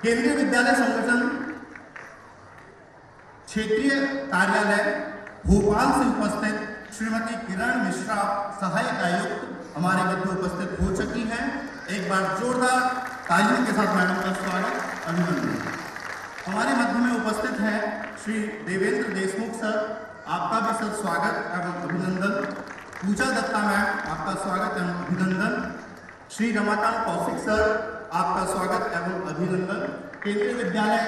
केंद्रीय विद्यालय संगठन क्षेत्रीय कार्यालय भोपाल से उपस्थित श्रीमती किरण मिश्रा सहायक आयुक्त हमारे मध्य उपस्थित हो चुकी हैं। एक बार जोरदार तालियों के साथ मैडम का स्वागत, अभिनंदन। हमारे मध्य में उपस्थित हैं श्री देवेंद्र देशमुख सर, आपका भी सर स्वागत एवं अभिनंदन। पूजा दत्ता मैम, आपका स्वागत एवं अभिनंदन। श्री रमाकांत कौशिक सर, आपका स्वागत एवं अभिनंदन। केंद्रीय विद्यालय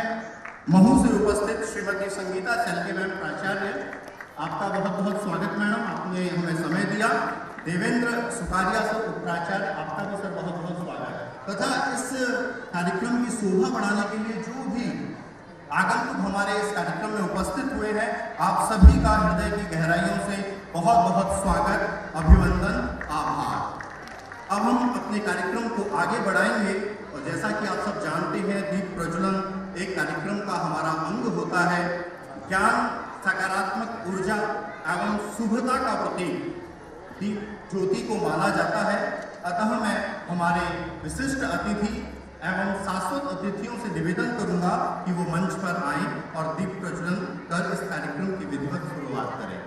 महू से उपस्थित श्रीमती संगीता चलके मैम प्राचार्य, आपका बहुत बहुत स्वागत मैडम, आपने हमें समय दिया। देवेंद्र सुकारिया सर उपप्राचार्य, आपका भी सर बहुत बहुत स्वागत। तथा इस कार्यक्रम की शोभा बढ़ाने के लिए जो भी आगंतुक हमारे इस कार्यक्रम में उपस्थित हुए हैं, आप सभी का हृदय की गहराइयों से बहुत बहुत स्वागत, अभिनंदन, आभार। अब हम अपने कार्यक्रम को आगे बढ़ाएंगे और जैसा कि आप सब जानते हैं, दीप प्रज्वलन एक कार्यक्रम का हमारा अंग होता है। ज्ञान, सकारात्मक ऊर्जा एवं शुभता का प्रतीक दीप ज्योति को माना जाता है। अतः मैं हमारे विशिष्ट अतिथि एवं शाश्वत अतिथियों से निवेदन करूंगा कि वो मंच पर आएं और दीप प्रज्वलन कर इस कार्यक्रम की विधिवत शुरुआत करें।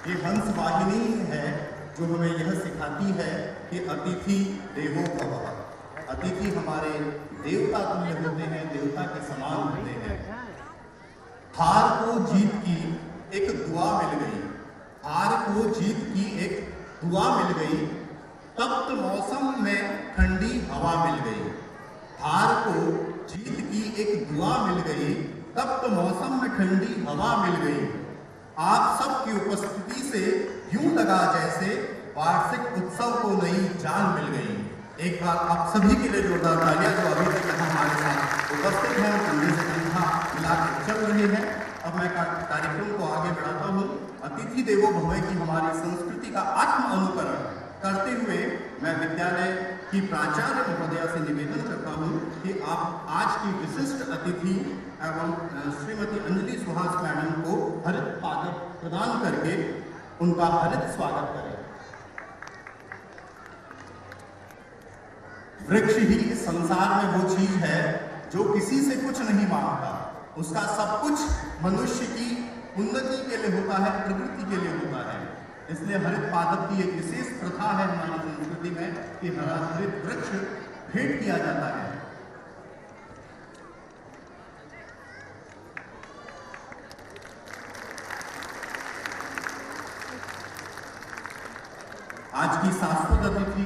ये हंस वाहिनी है जो हमें यह सिखाती है कि अतिथि देवो भव। अतिथि हमारे देवता तुल्य होते हैं, देवता के समान होते हैं। हार को जीत की एक दुआ मिल गई, हार को जीत की एक दुआ मिल गई, तप्त मौसम में ठंडी हवा मिल गई। हार को जीत की एक दुआ मिल गई, तप्त मौसम में ठंडी हवा मिल गई। आप सबकी उपस्थिति से यूं लगा जैसे वार्षिक उत्सव को नई जान मिल गई। एक बार आप सभी के लिए जोरदार तालियां जो अभी तक यहाँ हमारे साथ उपस्थित हैं, कंधे से कंधा मिलाकर चल रहे हैं। अब मैं कार्यक्रम को आगे बढ़ाता हूँ। अतिथि देवो भव की हमारी संस्कृति का आत्म अनुकरण करते हुए मैं विद्यालय की प्राचार्य महोदया से निवेदन करता हूँ कि आप आज की विशिष्ट अतिथि एवं श्रीमती अंजलि सुहास मैडम को हरित पादप प्रदान करके उनका हरित स्वागत करें। वृक्ष ही इस संसार में वो चीज है जो किसी से कुछ नहीं मांगता, उसका सब कुछ मनुष्य की उन्नति के लिए होता है, प्रकृति के लिए होता है। इसलिए हरित पादप की एक विशेष प्रथा है हमारी संस्कृति में कि हरित वृक्ष भेंट किया जाता है। आज की शाश्वत अतिथि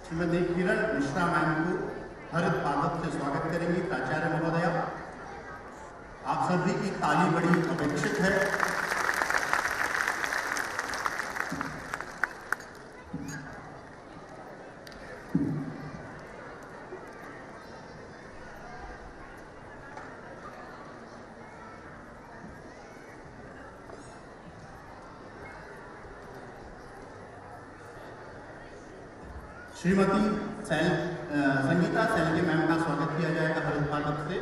श्रीमती किरण मिश्रा मैम को हरित पादप से स्वागत करेंगी प्राचार्य महोदया। आप सभी की ताली बड़ी अपेक्षित है। श्रीमती संगीता सैलके मैम का स्वागत किया जाएगा हरित पादप से।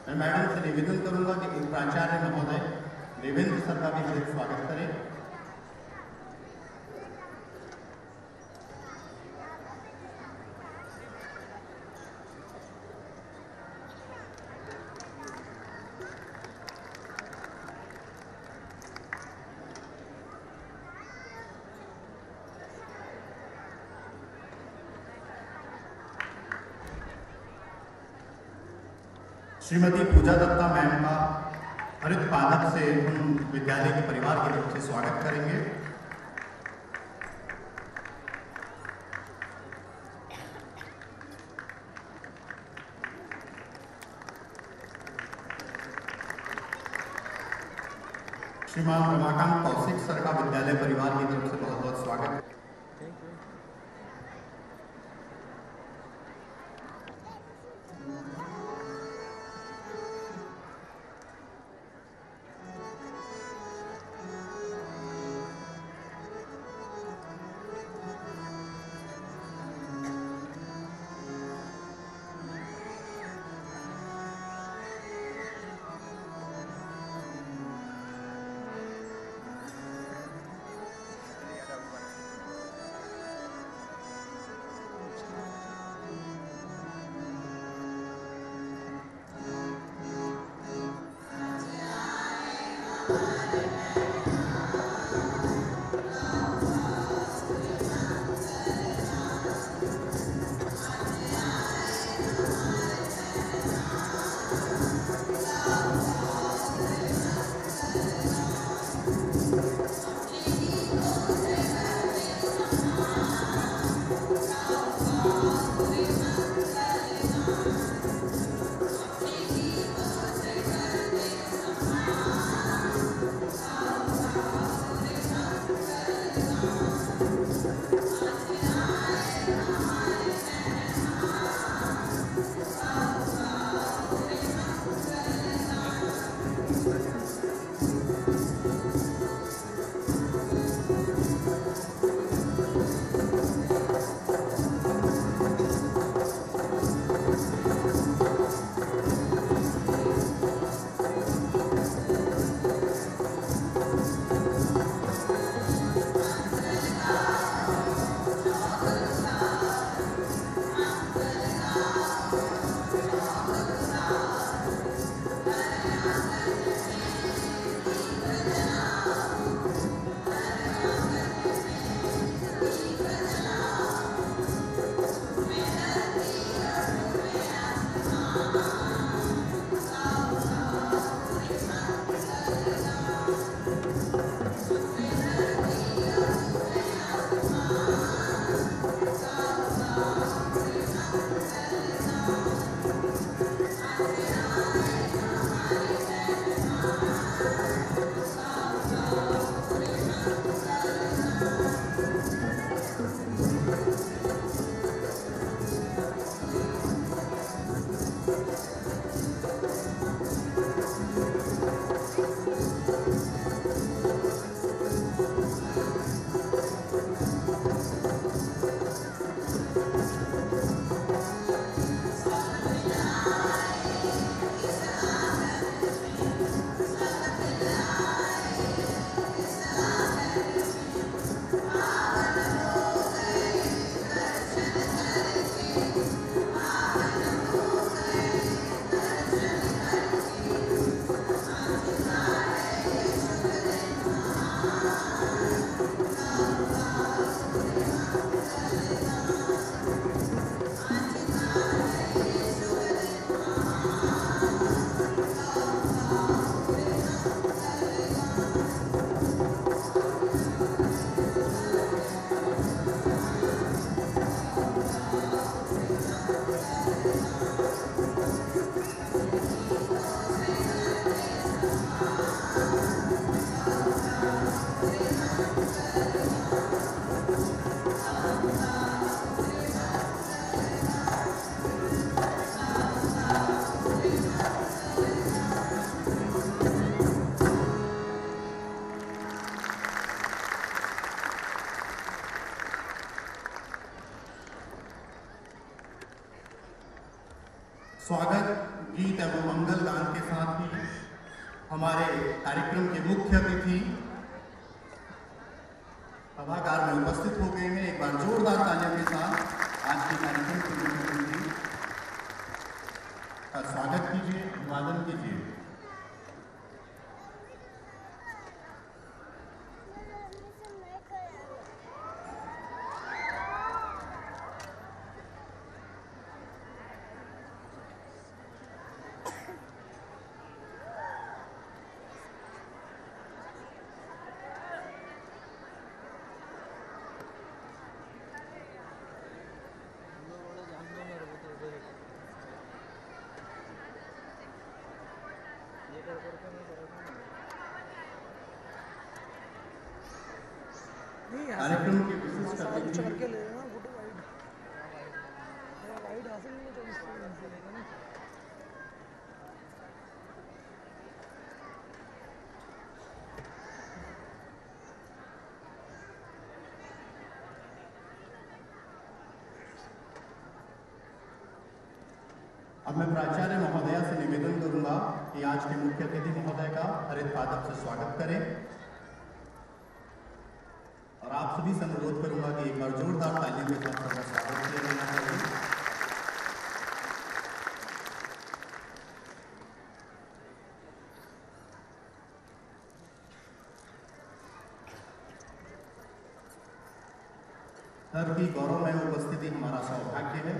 मैं मैडम से निवेदन करूंगा कि प्राचार्य महोदय देवेंद्र सर का भी हरित स्वागत करें। श्रीमती पूजा दत्ता मैम का हरित पादप से हम विद्यालय के परिवार की तरफ से स्वागत करेंगे। श्रीमान रमाकांत कौशिक सर का विद्यालय परिवार की तरफ से बहुत बहुत स्वागत। स्वागत गीत एवं मंगल गान के साथ ही हमारे कार्यक्रम के मुख्य अतिथि सभागार में उपस्थित हो गए हैं। एक बार जोरदार तालियों के साथ आज के कार्यक्रम के मुख्य अतिथि का स्वागत कीजिए, अभिवादन कीजिए। कार्यक्रम के विशिष्ट अतिथि अब मैं प्राचार्य महोदया से निवेदन करूंगा कि आज के मुख्य अतिथि महोदय का हरित पादप से स्वागत करें और आप सभी से अनुरोध करूंगा कि एक बार जोरदार तालियों के साथ सबका स्वागत किया जाना चाहिए। सर की गौरवमय उपस्थिति हमारा सौभाग्य है।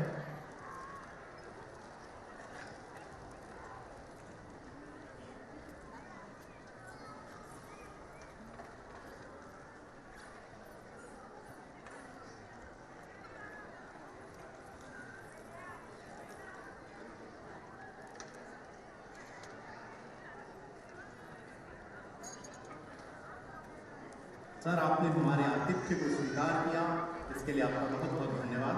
सर, आपने हमारे आतिथ्य को स्वीकार किया, इसके लिए आपका बहुत बहुत धन्यवाद।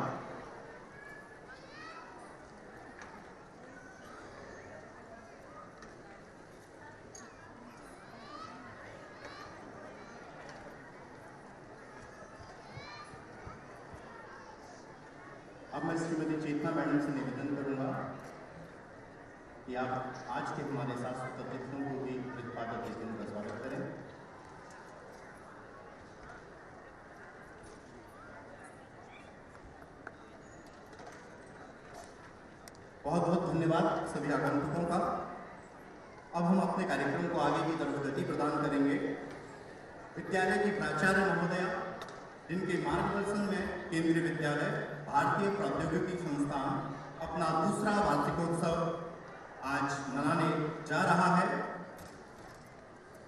अब मैं श्रीमती चेतना मैडम से निवेदन करूंगा कि आप आज के हमारे शाश्वत अतिथियों को भी प्रतिपादक देकर उनका स्वागत करें। बहुत बहुत धन्यवाद सभी आगंतुकों का। अब हम अपने कार्यक्रम को आगे की तरफ गति प्रदान करेंगे। विद्यालय की प्राचार्य महोदया, जिनके मार्गदर्शन में केंद्रीय विद्यालय भारतीय प्रौद्योगिकी संस्थान अपना दूसरा वार्षिकोत्सव आज मनाने जा रहा है।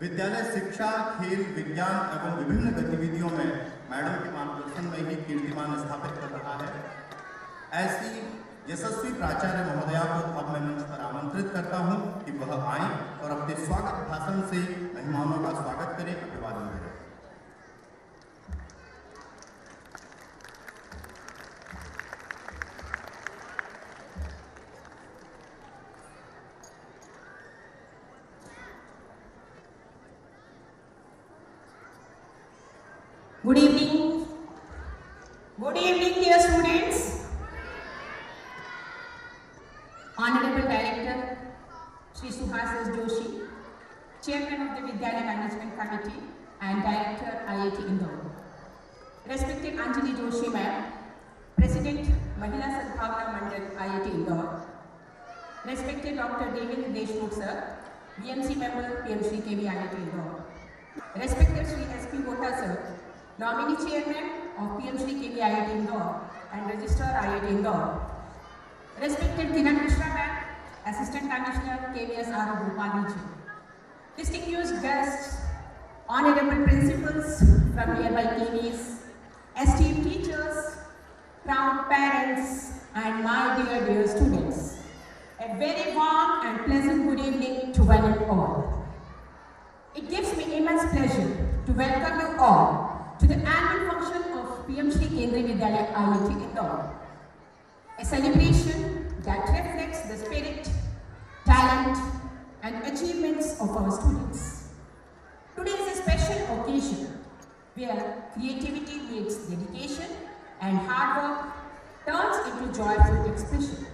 विद्यालय शिक्षा, खेल, विज्ञान एवं विभिन्न गतिविधियों में मैडम के मार्गदर्शन में ही कीर्तिमान स्थापित कर रहा है। ऐसी यशस्वी प्राचार्य महोदया को अब मैं मंच पर आमंत्रित करता हूं कि वह आए और अपने स्वागत भाषण से मेहमानों का स्वागत करें, अभिवादन करें। Good evening. Good evening, dear students. Honorable Director Shri Suhas S. Joshi, Chairman of the Vidyalaya Management Committee and Director IIT Indore. Respected Anjali Joshi Ma'am, President Mahila Sadbhavana Mandal IIT Indore. Respected Dr. Devendra Deshmukh Sir, BMC Member PMC KV IIT Indore. Respected Shri S.P. Gota Sir, Nominee Chairman of PMC KV IIT Indore and Registrar IIT Indore. Respected Kiran Mishra Ma'am, Assistant Commissioner KVS R. Bhopal Region. Distinguished guests, honorable principals from nearby KVs, esteemed teachers, proud parents, and my dear students. A very warm and pleasant good evening to one and all. It gives me immense pleasure to welcome you all to the annual function of PMC Kendriya Vidyalaya IIT Indore. A celebration that reflects the spirit, talent, and achievements of our students. Today is a special occasion where creativity meets dedication and hard work turns into joyful expression.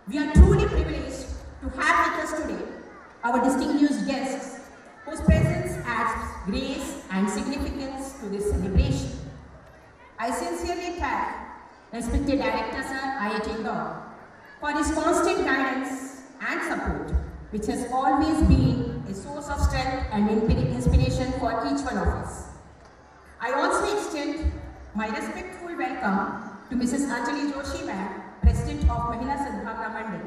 We are truly privileged to have with us today our distinguished guests whose presence adds grace and significance to this celebration. I sincerely thank respected Director Sir IIT Indore for his constant guidance and support, which has always been a source of strength and inspiration for each one of us. I also extend my respectful welcome to Mrs. Anjali Joshi Ma'am, President of Mahila Sadbhavna Mandal,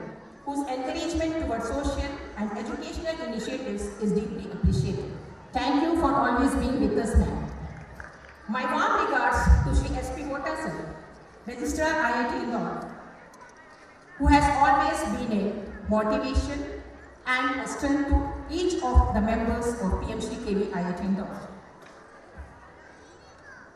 whose encouragement towards social and educational initiatives is deeply appreciated. Thank you for always being with us, ma'am. My warm regards to Shri S.P. Hota sir, Registrar IIT Indore, who has always been a motivation and a strength to each of the members of PMCKV IIT Indore.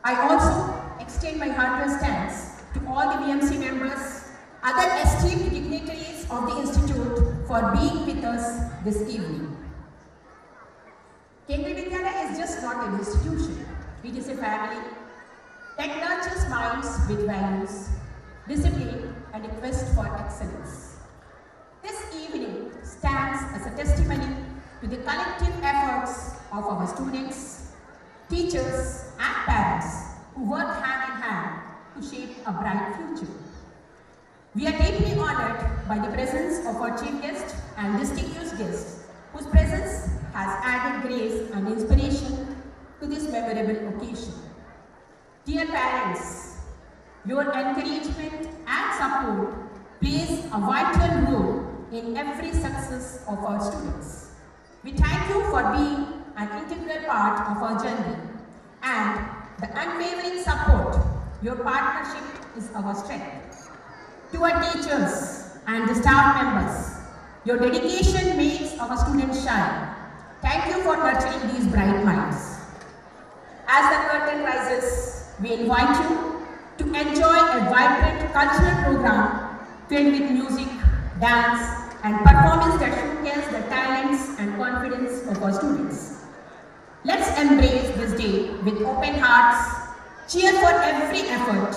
I also extend my heartiest thanks to all the BMC members, other esteemed dignitaries of the Institute for being with us this evening. Kendriya Vidyalaya is just not an institution, it is a family that nurtures minds with values, discipline and a quest for excellence. This evening stands as a testimony to the collective efforts of our students, teachers and parents who work hand in hand to shape a bright future. We are deeply honored by the presence of our chief guest and distinguished guests, whose presence has added grace and inspiration to this memorable occasion. Dear parents, your encouragement and support plays a vital role in every success of our students. We thank you for being an integral part of our journey and the unwavering support. Your partnership is our strength. To our teachers and the staff members, your dedication makes our students shine. Thank you for nurturing these bright minds. As the curtain rises, we invite you to enjoy a vibrant cultural program filled with music, dance, and performance that showcase the talents and confidence of our students. Let's embrace this day with open hearts, cheer for every effort,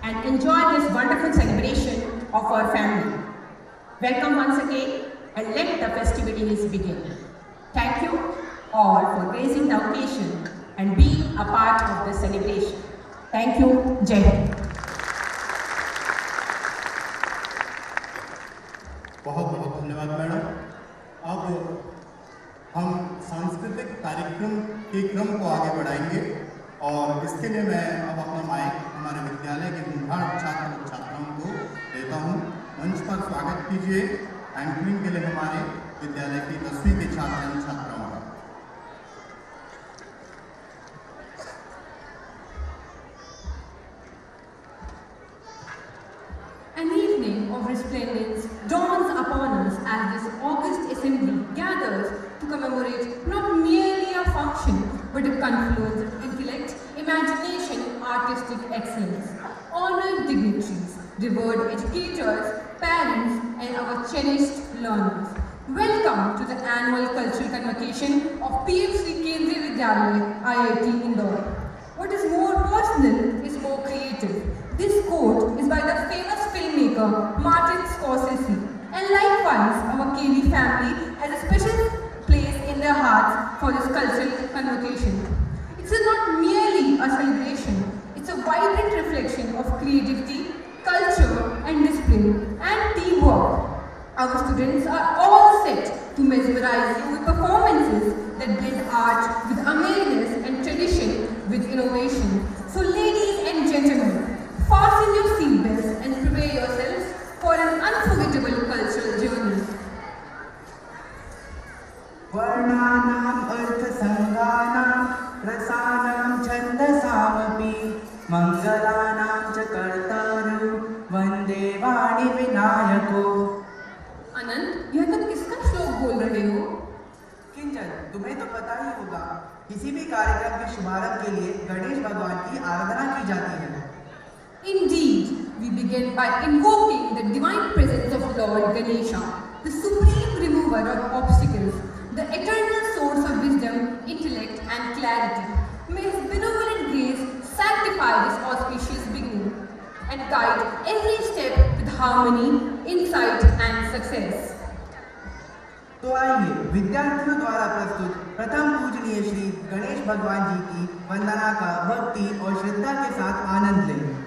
and enjoy this wonderful celebration of our family. Welcome once again, and let the festivities begin. Thank you all for gracing the occasion and being a part of the celebration. Thank you. Jai Hind. बहुत बहुत धन्यवाद madam. अब हम सांस्कृतिक कार्यक्रम के क्रम को आगे बढ़ाएंगे और इसके लिए मैं अब अपना माइक हमारे विद्यालय के गुणगान छात्र और छात्राओं को देता हूं। मंच पर स्वागत कीजिए एंकरिंग के लिए हमारे विद्यालय की 10वीं के छात्र एवं छात्राओं का। An evening of resplendence dawns upon us as this august assembly gathers to commemorate not merely a function but a confluence of intellect, imagination, artistic excellence. Honored dignitaries, revered educators, parents and our cherished learners. Welcome to the annual cultural convocation of PMC Kendriya Vidyalaya IIT Indore. What is more personal is more creative. This quote is by the famous filmmaker Martin Scorsese, and likewise our KV family has a special place in their hearts for this cultural convocation. It's not merely a celebration, it's a vibrant reflection of creativity, culture and discipline and teamwork. Our students are all set to mesmerize you with performances that blend art with amazingness and tradition with innovation. So ladies and gentlemen, fasten your seatbelts and prepare yourselves for an unforgettable cultural journey. वर्णानाम् अर्थसङ्गानां रसानां छन्दसामपि मङ्गलानां च कर्तारं वन्दे वाणी विनायको। अनंत, यह तुम किसका श्लोक बोल रहे हो? किंचन, तुम्हें तो पता ही होगा, किसी भी कार्यक्रम के शुभारंभ के लिए गणेश भगवान की आराधना की जाती है। Indeed, we begin by invoking the divine presence of Lord Ganesha, the supreme remover of obstacles, the eternal source of wisdom, intellect and clarity. May His benevolent grace sanctify this auspicious beginning and guide every step with harmony, insight and success. तो आइए विद्यार्थियों द्वारा प्रस्तुत प्रथम पूजनीय श्री गणेश भगवान जी की वंदना का भक्ति और श्रद्धा के साथ आनंद लें।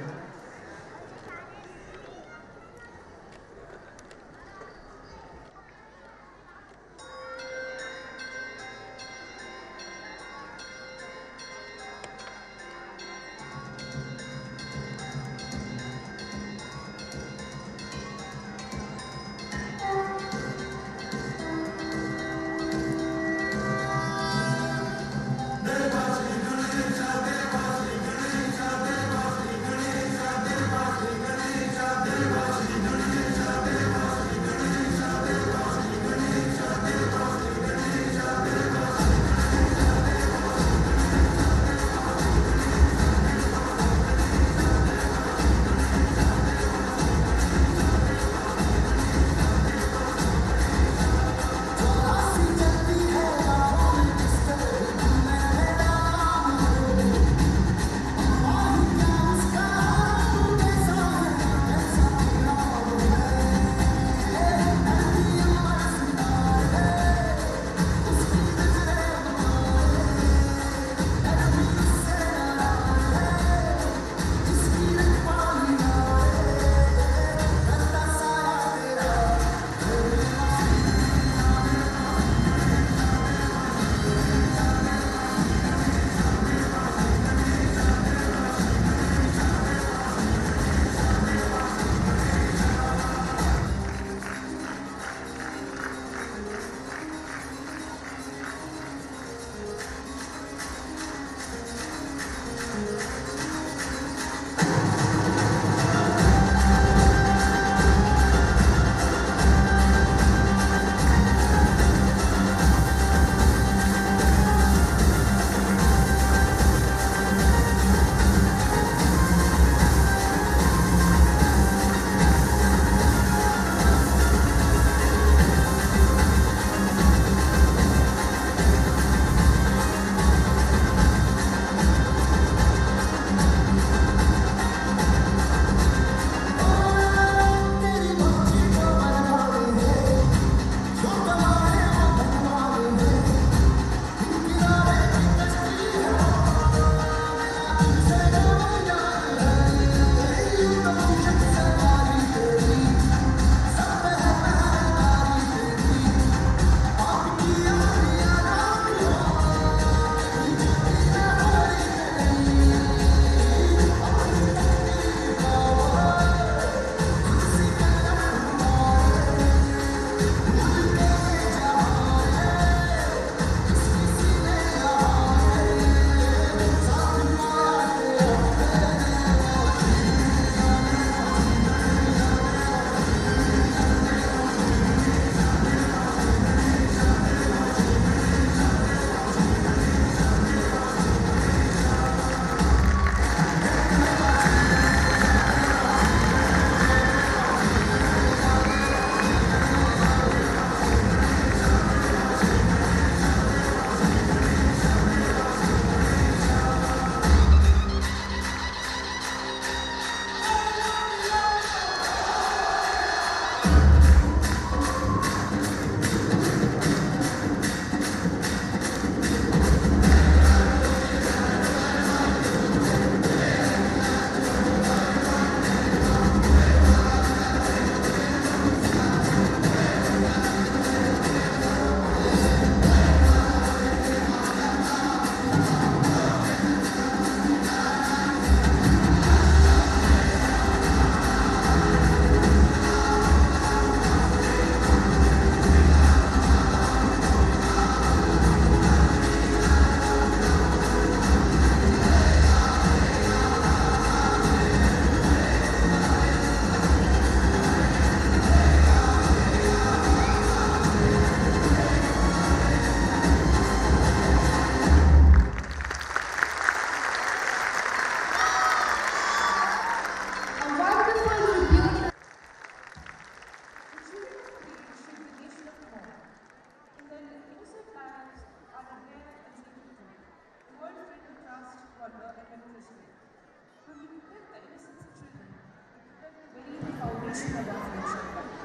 foundation of our future.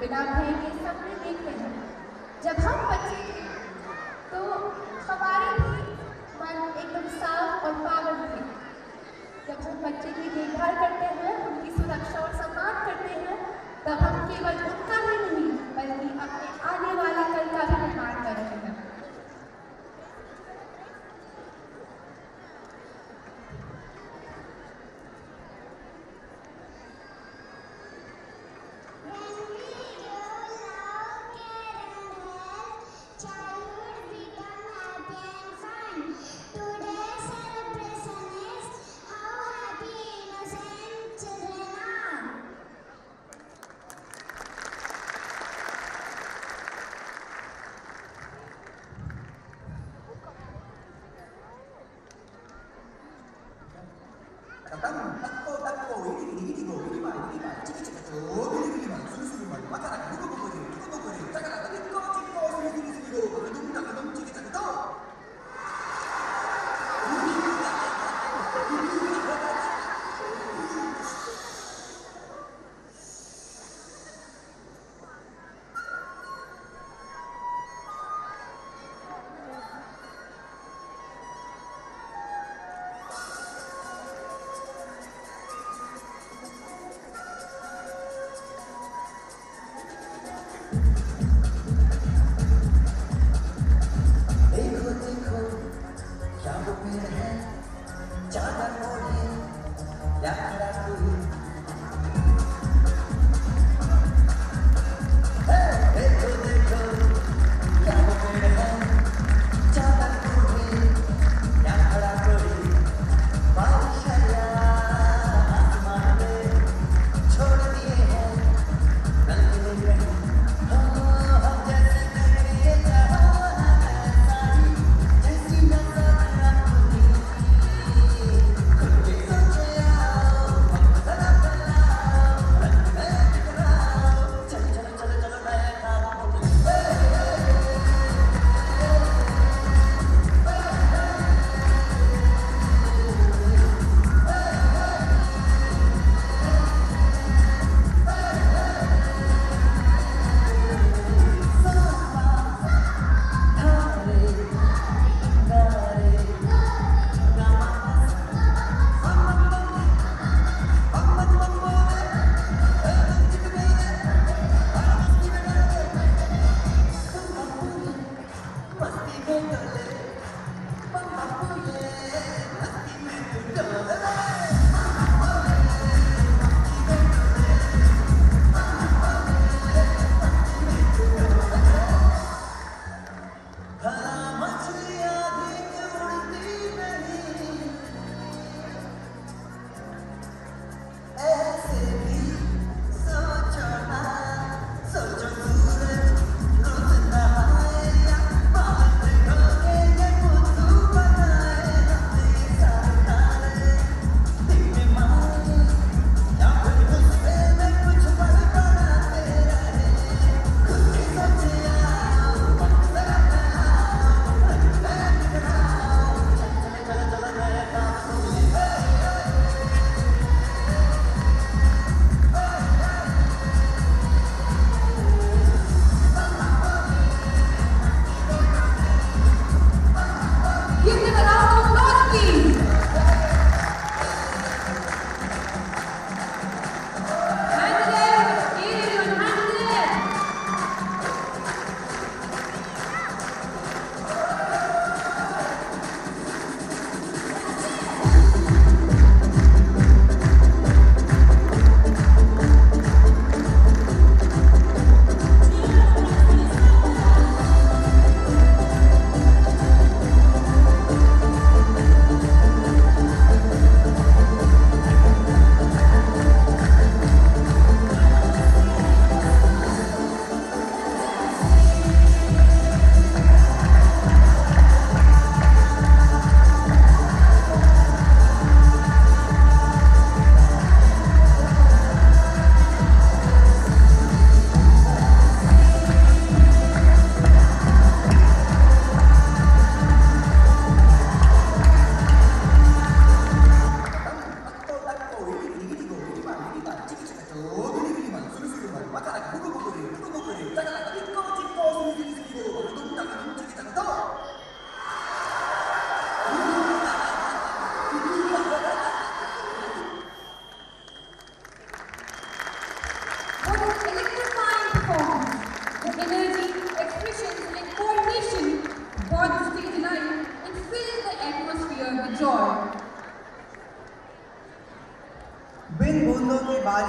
बिना भय के सपने देखते हैं। जब हम बच्चे थे तो हमारे भी मन एकदम साफ और पावन थे। जब हम बच्चे की देखभाल करते हैं, उनकी सुरक्षा और सम्मान करते हैं, तब हम केवल उनका ही नहीं बल्कि अपने आने वाले कल का भी निर्माण कर रहे हैं।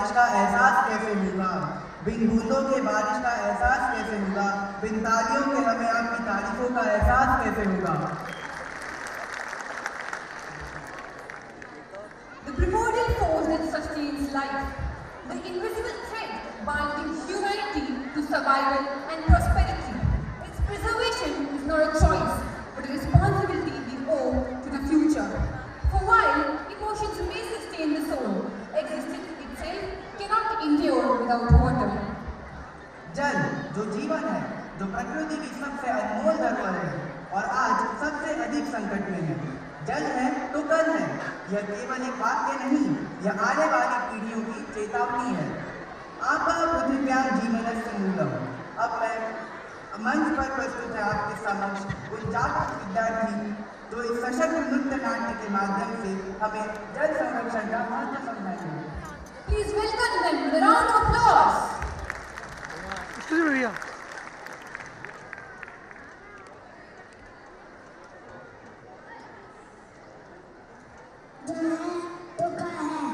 बारिश का एहसास कैसे होगा, बिन बूंदों के बारिश का एहसास कैसे होगा, बिन तालियों के हमें आपकी तारीफों का एहसास कैसे होगा। The primordial force that sustains life, the invisible thread binding humanity to survival and prosperity. Its preservation is not a choice, but a responsibility we owe to the future. For while emotions may sustain the soul, existence itself cannot endure without water. जल जो जीवन है, जो प्रकृति की सबसे अनमोल धरोहर है और आज सबसे अधिक संकट में है। जल है तो कल है, यह केवल एक वाक्य नहीं, यह आने वाली पीढ़ियों की चेतावनी है। आपा पृथिव्यां जीवनस्य मूलम। अब मैं मंच पर प्रस्तुत है आपके समक्ष उन जागरूक विद्यार्थी जो इस सशक्त नृत्य नाट्य के माध्यम से हमें जल संरक्षण का महत्व समझाएंगे। Please welcome them with a round of applause. जल है तो कल है,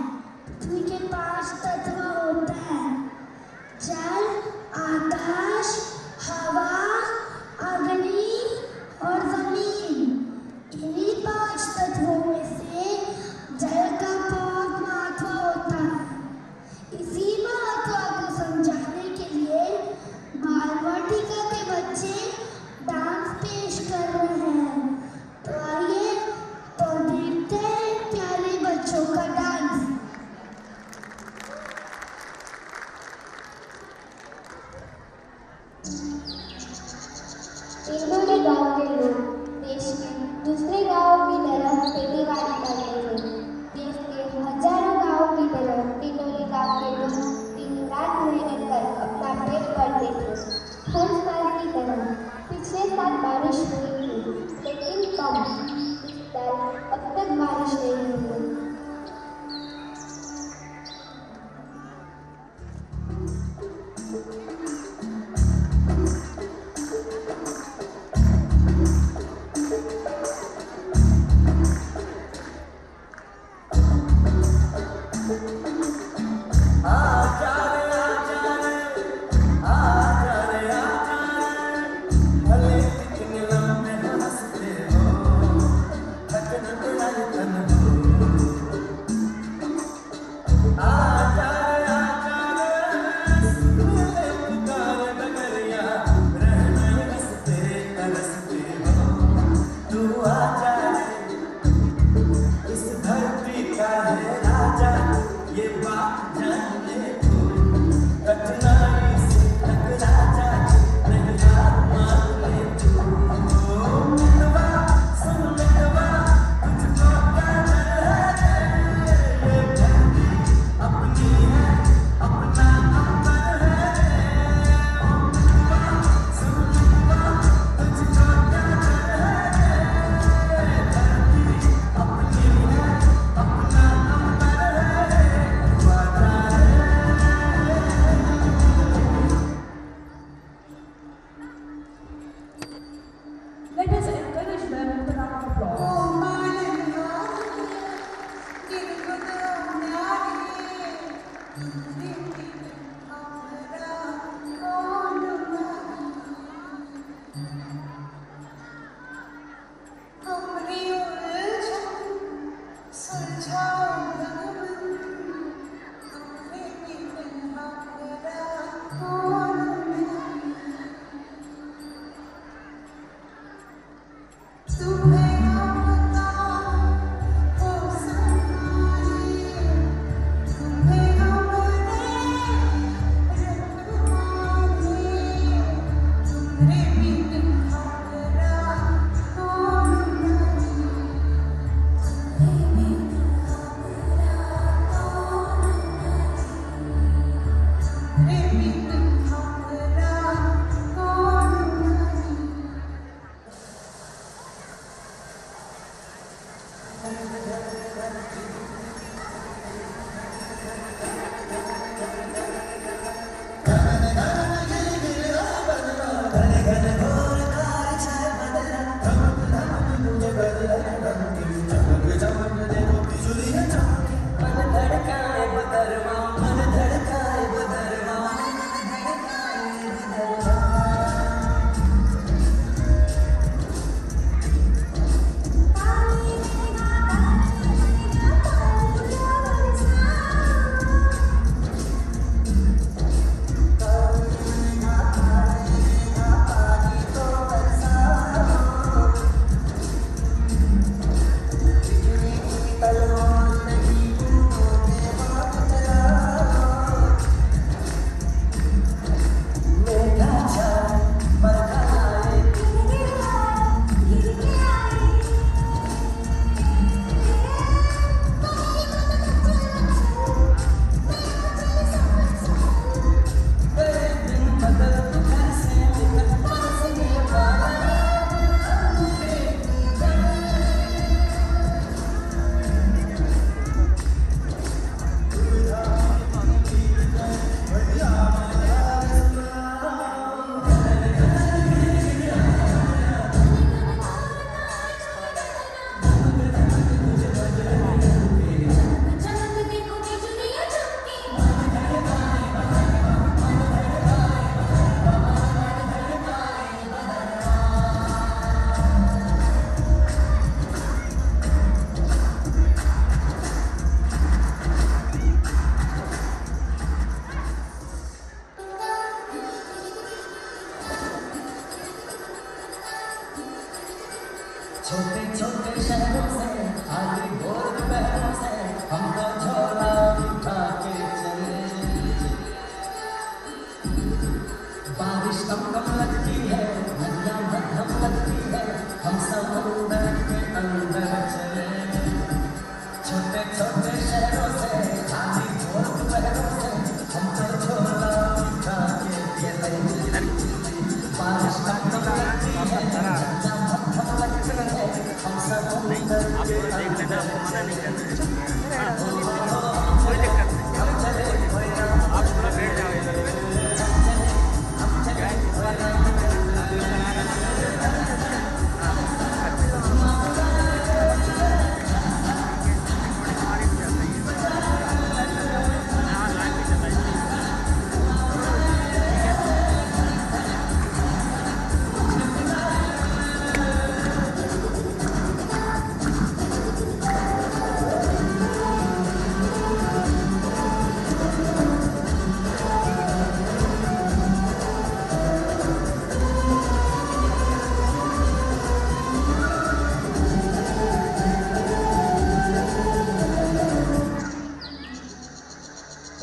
पृथ्वी के 5 तत्व होते हैं, जल, आकाश, हवा, अग्नि और जमीन। इन्हीं 5 तत्वों में से जल का बहुत महत्व होता है। इसी महत्व को समझाने के लिए बालवाटिका के बच्चे डांस पेश कर रहे हैं। तो आइए तो देखते हैं प्यारे बच्चों का डांस। इंदौरी गांव के लोग देश के दूसरे गांवों की तरह खेती-बाड़ी करते थे। देश के हजारों गांवों की तरह इंदौरी गांव के लोग दिन-रात मेहनत कर अपना पेट भरते थे। हर साल की तरह पिछले साल बारिश हुई थी, लेकिन कम। इस साल अब तक बारिश नहीं हुई। Let us encourage them with a round of applause. मन धड़काए बदरमा मन धड़काए छोटे छोटे शहरों से खाली भोर दोपहरों से हमको झोला उठा के चले। बारिश कम कम लगती है, नदियाँ मध्यम लगती है, हम समुद्र के अंदर चले। छोटे छोटे शहरों से खाली भोर दोपहरों से हमको झोला उठा के चले। बारिश कम कम लगती है, नदियाँ मध्यम लगती है, हम समुद्र के अंदर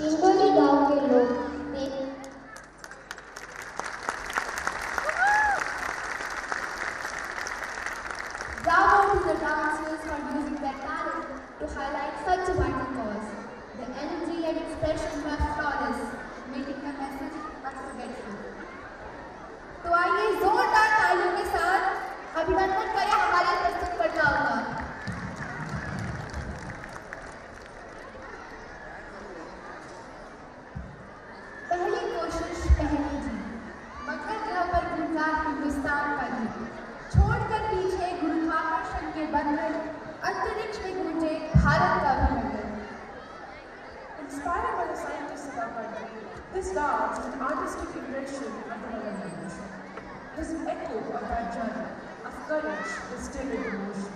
इंदौरी गांव के लोग bravo to the dancers for using their talent to highlight such a vital cause. The energy and expression were flawless, making the message unforgettable. तो आइए जोरदार तालियों के साथ अभिनंदन करें हमारे प्रस्तुतकर्ताओं का। पहली कोशिश पहली जी, मकर ग्रह पर घूमता हिंदुस्तान का गीत, छोड़कर पीछे गुरुत्वाकर्षण के बंधन, अंतरिक्ष में गूंजे भारत का अभिनंदन। Inspired by the scientists of our country, this dance is an artistic impression of the Malayalam nation. This echo of that journey of courage is still in motion.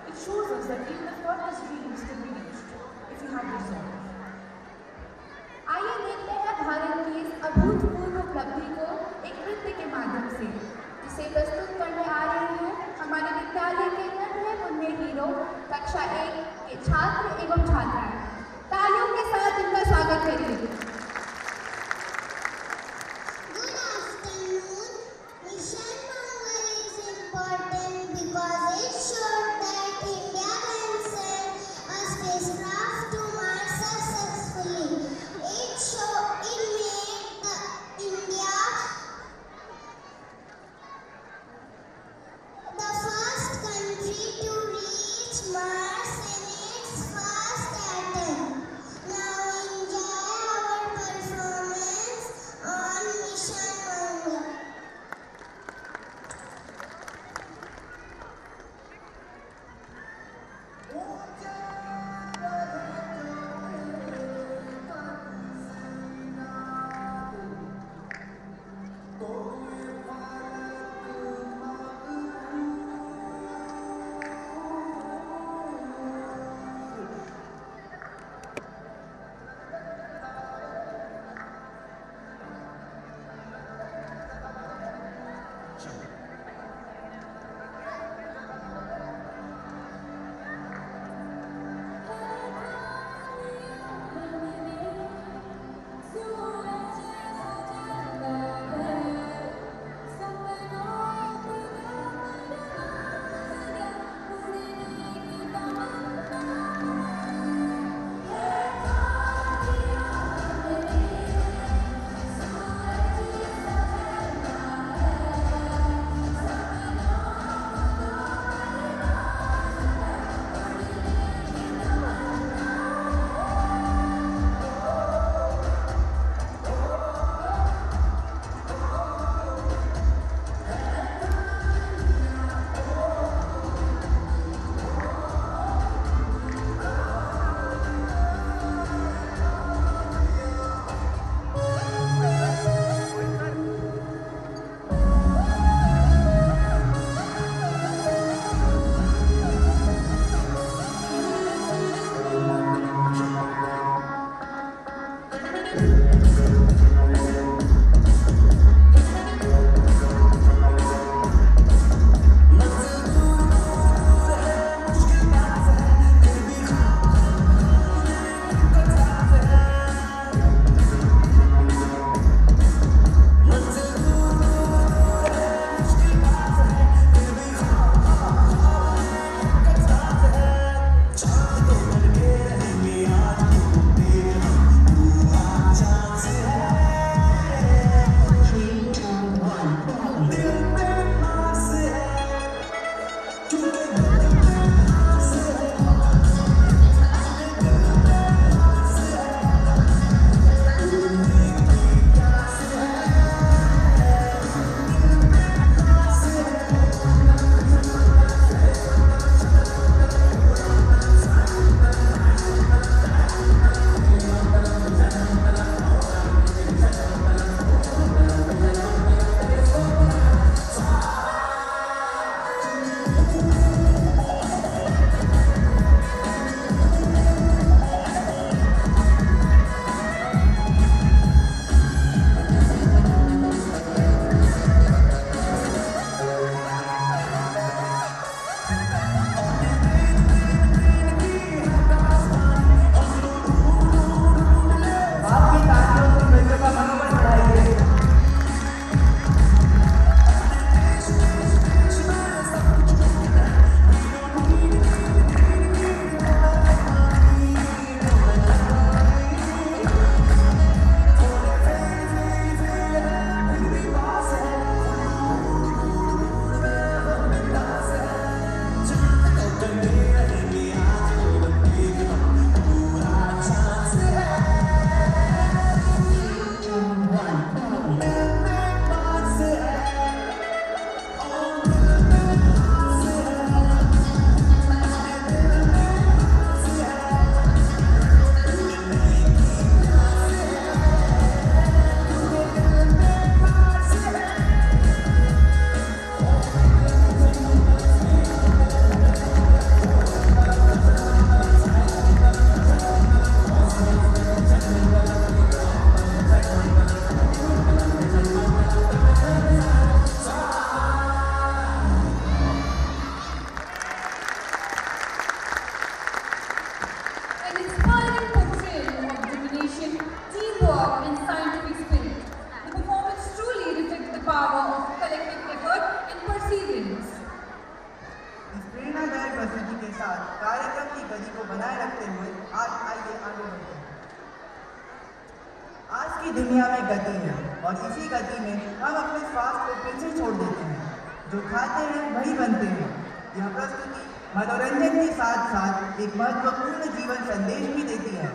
It shows us that even the furthest dreams can be reached if you have resolve. आइए देखते हैं भारत की इस अभूतपूर्व उपलब्धि को एक नृत्य के माध्यम से, जिसे प्रस्तुत करने आ रहे हैं हमारे विद्यालय के नन्हे मुन्ने हीरो कक्षा 1 के छात्र एवं छात्राएं। तालियों के साथ इनका स्वागत करिए। Good afternoon. Mission Mangal is important because it showed that India can send a spacecraft to Mars successfully. It made India the first country to reach Mars in its first attempt. Now enjoy our performance on Mission Mangal. और इसी गति में हम अपने स्वास्थ्य को पीछे छोड़ देते हैं। जो खाते हैं वही बनते हैं। यह प्रस्तुति मनोरंजन के साथ साथ एक महत्वपूर्ण जीवन संदेश भी देती है।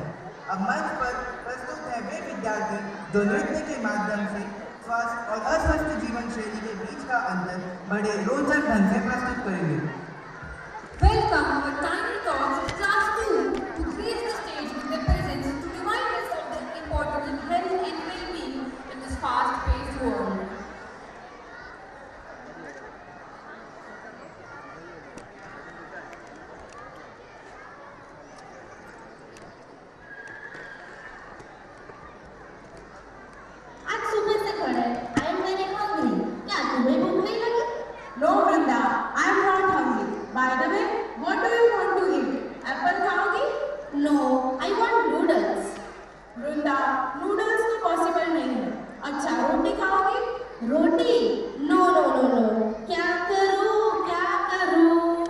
अब मंच पर प्रस्तुत है वे विद्यार्थी जो नृत्य के माध्यम से स्वस्थ और अस्वस्थ जीवन शैली के बीच का अंतर बड़े रोचक ढंग से प्रस्तुत करेंगे। Welcome our tiny tots class 2 to grace the stage with their presence to remind us of the importance of health and well-being in this fast-paced world. आज सुबह से खड़े I am very hungry. क्या तुम्हें भूख नहीं लगी? No, Vrinda, I am not hungry. By the way, what do you want to eat? Apple खाओगी? No, I want noodles. Vrinda, noodles तो पॉसिबल नहीं है। अच्छा, रोटी खाओगी? रोटी? No, no, no, no. क्या करूँ? क्या करूँ?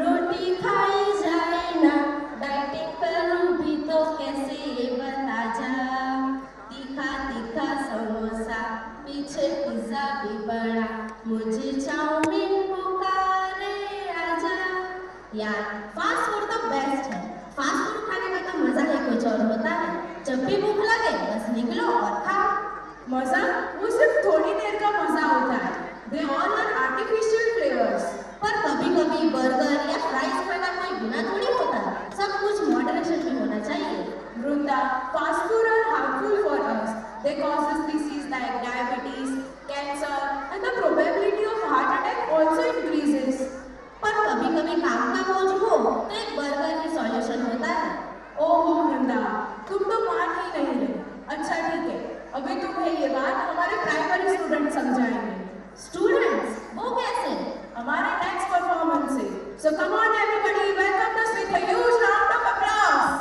रोटी खाई जाए ना, डाइटिंग करूँ भी तो कैसे ये बता जा। तीखा तीखा समोसा, पीछे पिज्जा भी बड़ा, मुझे चाउमीन पुकारे आजा। यार, फास्ट फूड तो बेस्ट है। फास्ट फूड खाने का तो मजा ही कुछ और होता है। जब भी भूख लगे बस निकलो और खाओ। मजा? वो सिर्फ थोड़ी देर का मजा होता है। They all are artificial flavors. पर कभी कभी बर्गर या फ्राइज खाना कोई गुनाह थोड़ी होता। सब कुछ मॉडरेशन में होना चाहिए। Vrinda, fast food are harmful for us. They cause us disease like diabetes, cancer, and the probability of heart attack also increases. पर कभी कभी काम का बोझ हो तो एक बर्गर ही सॉल्यूशन होता है। ओह वृंदा, तुम तो मान ही नहीं रहे। अच्छा ठीक है, अभी तुम्हें ये बात हमारे प्राइमरी स्टूडेंट समझाएंगे। स्टूडेंट्स? वो कैसे? हमारे नेक्स्ट परफॉर्मेंस से। So come on everybody, welcome us with a huge round of applause.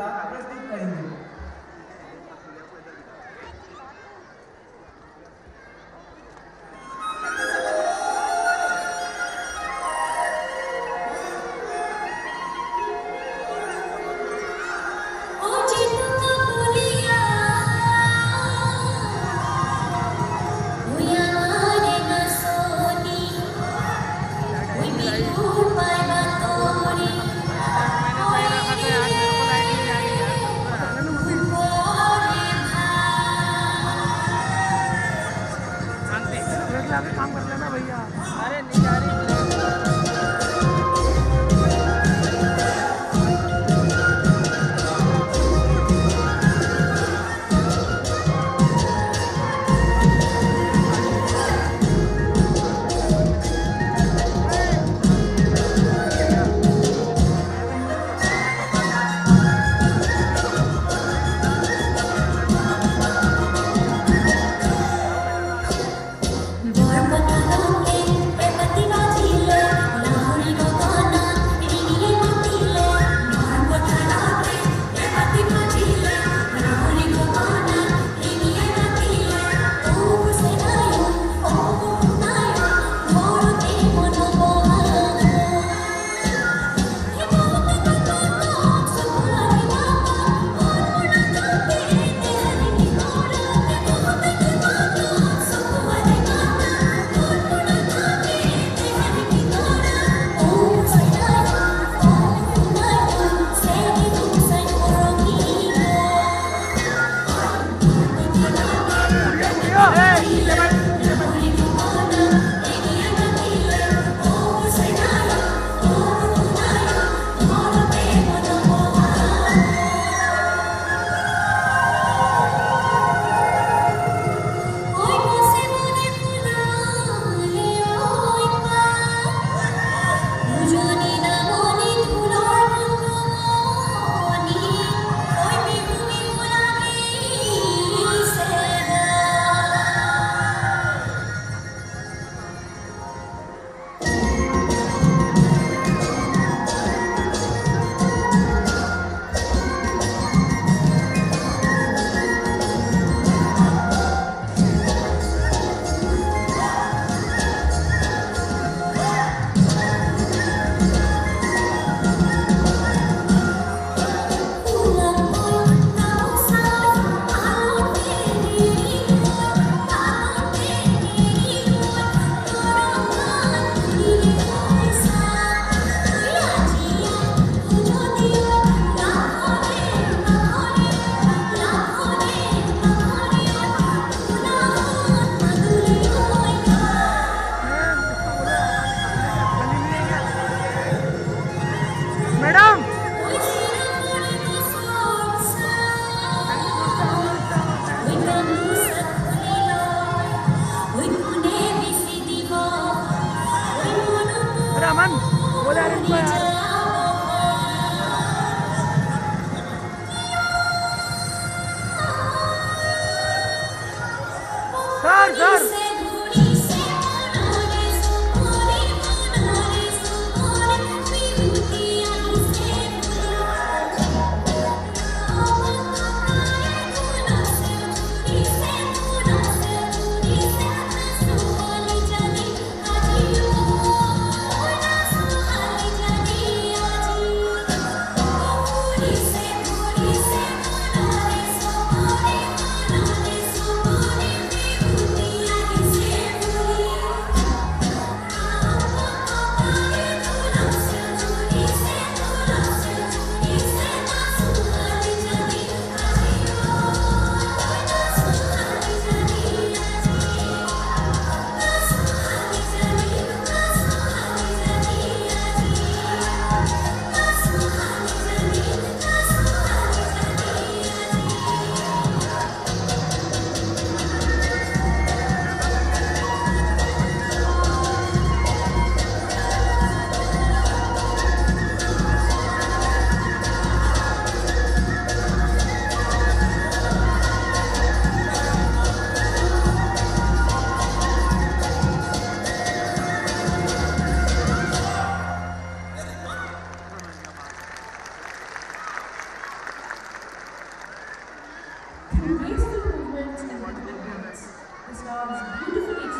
प्रतियोगिता प्रस्तुत करेंगे।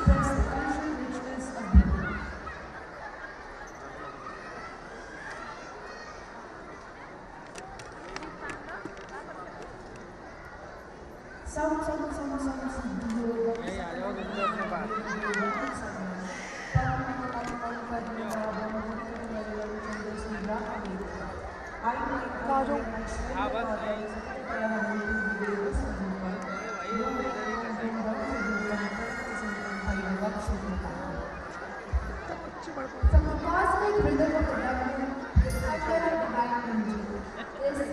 express the cultural richness of Bengal. From the cosmic rhythm of the Brahman, the structure of divine energy, is the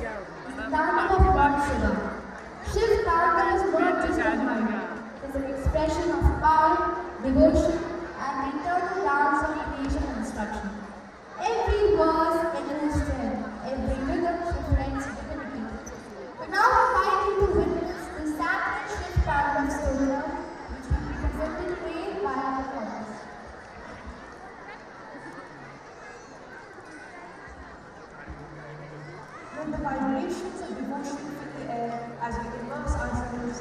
Tantra of Lord Shiva. Shiv Tantra is not just a mind, it is an expression of power, devotion, and the internal dance of creation and destruction. Every verse echoes strength, every rhythm reflects divinity. But now we finally to witness the sacred Shiv Tantra story, which will be presented today by our performers. When the vibrations of devotion fill the air as we immerse ourselves in this